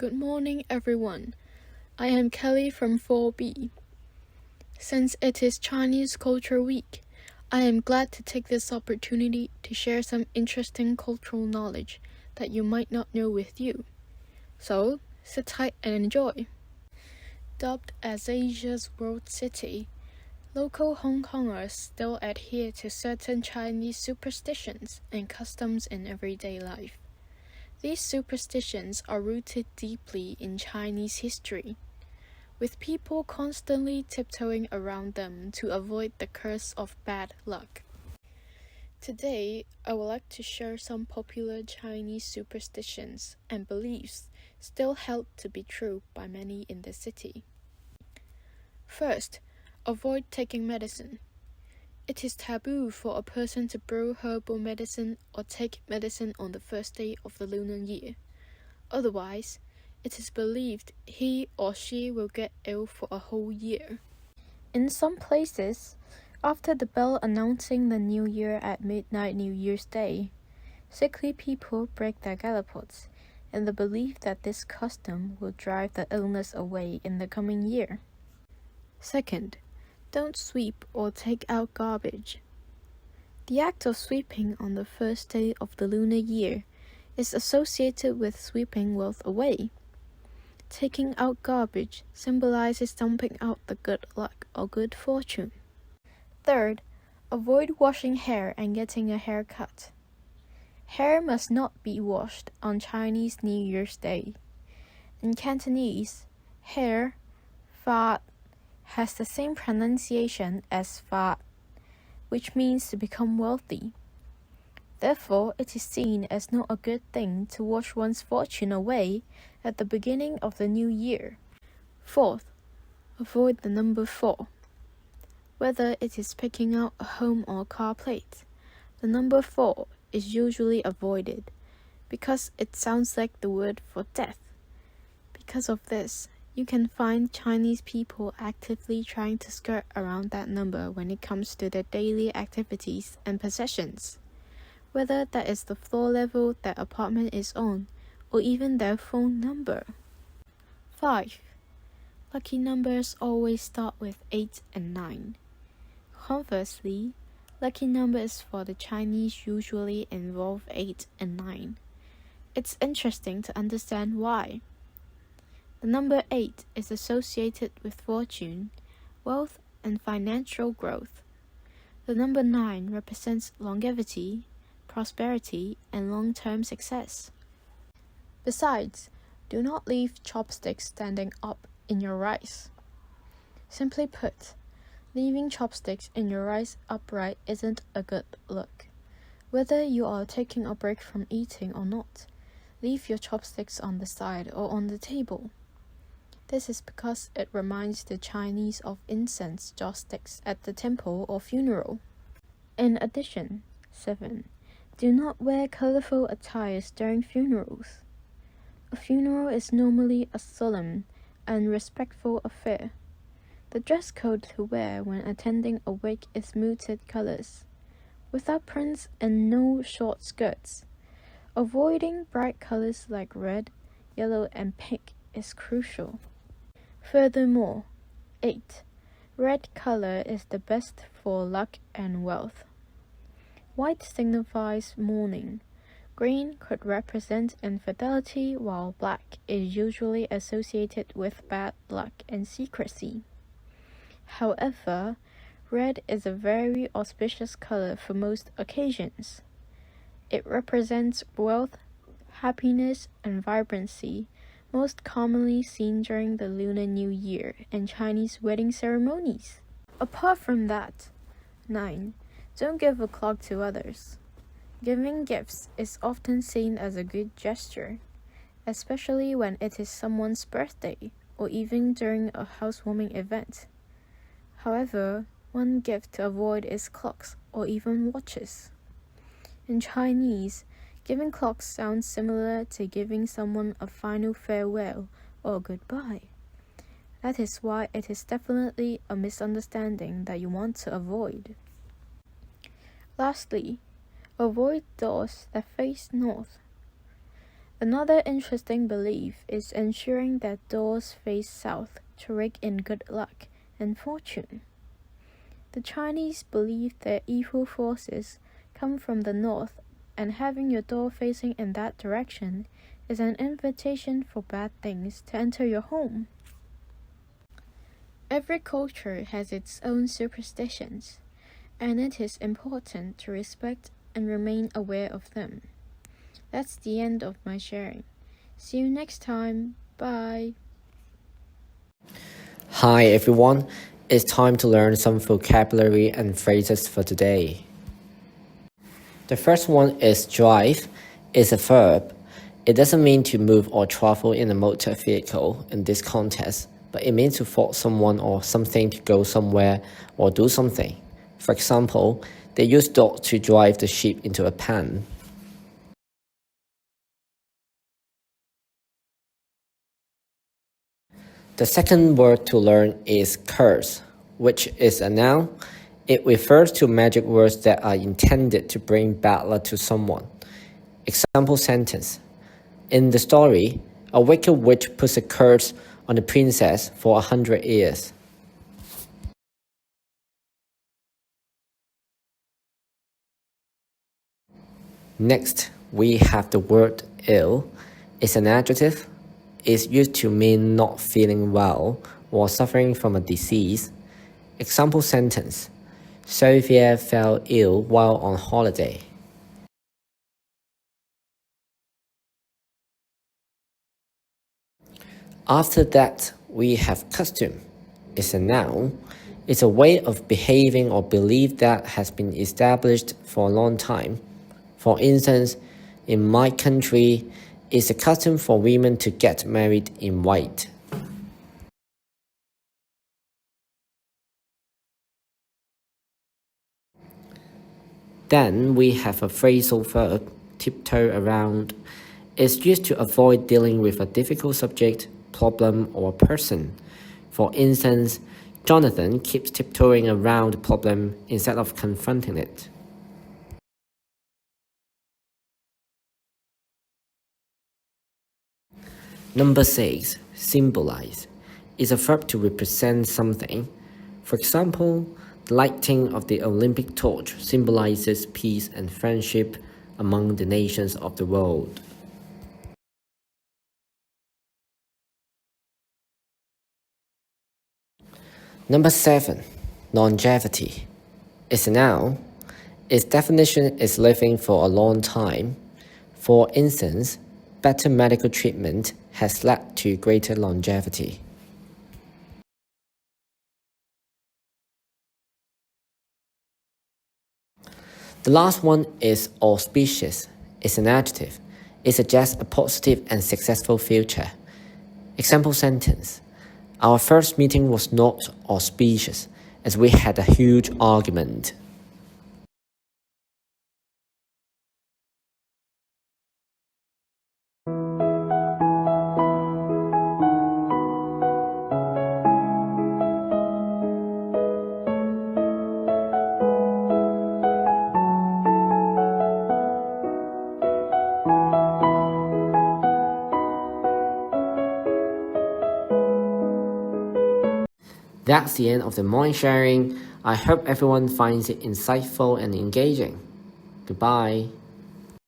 Good morning, everyone. I am Kelly from 4B. Since it is Chinese Culture Week, I am glad to take this opportunity to share some interesting cultural knowledge that you might not know with you. So, sit tight and enjoy. Dubbed as Asia's World City, local Hong Kongers still adhere to certain Chinese superstitions and customs in everyday life. These superstitions are rooted deeply in Chinese history, with people constantly tiptoeing around them to avoid the curse of bad luck. Today, I would like to share some popular Chinese superstitions and beliefs still held to be true by many in the city. First, avoid taking medicine. It is taboo for a person to brew herbal medicine or take medicine on the first day of the lunar year. Otherwise, it is believed he or she will get ill for a whole year. In some places, after the bell announcing the new year at midnight New Year's Day, sickly people break their gallipots in the belief that this custom will drive the illness away in the coming year. Second, don't sweep or take out garbage. The act of sweeping on the first day of the lunar year is associated with sweeping wealth away. Taking out garbage symbolizes dumping out the good luck or good fortune. Third, avoid washing hair and getting a haircut. Hair must not be washed on Chinese New Year's Day. In Cantonese, hair, fa, has the same pronunciation as fa, which means to become wealthy. Therefore, it is seen as not a good thing to wash one's fortune away at the beginning of the new year. Fourth, avoid the number 4. Whether it is picking out a home or car plate, the number 4 is usually avoided because it sounds like the word for death. Because of this, you can find Chinese people actively trying to skirt around that number when it comes to their daily activities and possessions, whether that is the floor level their apartment is on, or even their phone number. 5. Lucky numbers always start with 8 and 9. Conversely, lucky numbers for the Chinese usually involve 8 and 9. It's interesting to understand why. The number 8 is associated with fortune, wealth, and financial growth. The number 9 represents longevity, prosperity, and long-term success. Besides, do not leave chopsticks standing up in your rice. Simply put, leaving chopsticks in your rice upright isn't a good look. Whether you are taking a break from eating or not, leave your chopsticks on the side or on the table. This is because it reminds the Chinese of incense joss sticks at the temple or funeral. In addition, 7. Do not wear colorful attires during funerals. A funeral is normally a solemn and respectful affair. The dress code to wear when attending a wake is muted colors, without prints and no short skirts. Avoiding bright colors like red, yellow, and pink is crucial. Furthermore, 8. Red color is the best for luck and wealth. White signifies mourning. Green could represent infidelity, while black is usually associated with bad luck and secrecy. However, red is a very auspicious color for most occasions. It represents wealth, happiness, and vibrancy, most commonly seen during the Lunar New Year and Chinese wedding ceremonies. Apart from that, 9. Don't give a clock to others. Giving gifts is often seen as a good gesture, especially when it is someone's birthday or even during a housewarming event. However, one gift to avoid is clocks or even watches. In Chinese, giving clocks sounds similar to giving someone a final farewell or goodbye. That is why it is definitely a misunderstanding that you want to avoid. Lastly, avoid doors that face north. Another interesting belief is ensuring that doors face south to rake in good luck and fortune. The Chinese believe that evil forces come from the north, and having your door facing in that direction is an invitation for bad things to enter your home. Every culture has its own superstitions, and it is important to respect and remain aware of them. That's the end of my sharing. See you next time. Bye. Hi everyone, it's time to learn some vocabulary and phrases for today. The first one is drive. It's a verb. It doesn't mean to move or travel in a motor vehicle in this context, but it means to force someone or something to go somewhere or do something. For example, they use dogs to drive the sheep into a pen. The second word to learn is curse, which is a noun. It refers to magic words that are intended to bring bad luck to someone. Example sentence. In the story, a wicked witch puts a curse on the princess for 100 years. Next, we have the word ill. It's an adjective. It's used to mean not feeling well or suffering from a disease. Example sentence. Sophia fell ill while on holiday. After that, we have custom. It's a noun. It's a way of behaving or belief that has been established for a long time. For instance, in my country, it's a custom for women to get married in white. Then we have a phrasal verb, tiptoe around. It's used to avoid dealing with a difficult subject, problem, or person. For instance, Jonathan keeps tiptoeing around the problem instead of confronting it. Number 6, symbolize, is a verb to represent something. For example, the lighting of the Olympic torch symbolizes peace and friendship among the nations of the world. Number 7, longevity, is a noun. Its definition is living for a long time. For instance, better medical treatment has led to greater longevity. The last one is auspicious. It's an adjective. It suggests a positive and successful future. Example sentence. Our first meeting was not auspicious as we had a huge argument. That's the end of the morning sharing. I hope everyone finds it insightful and engaging. Goodbye.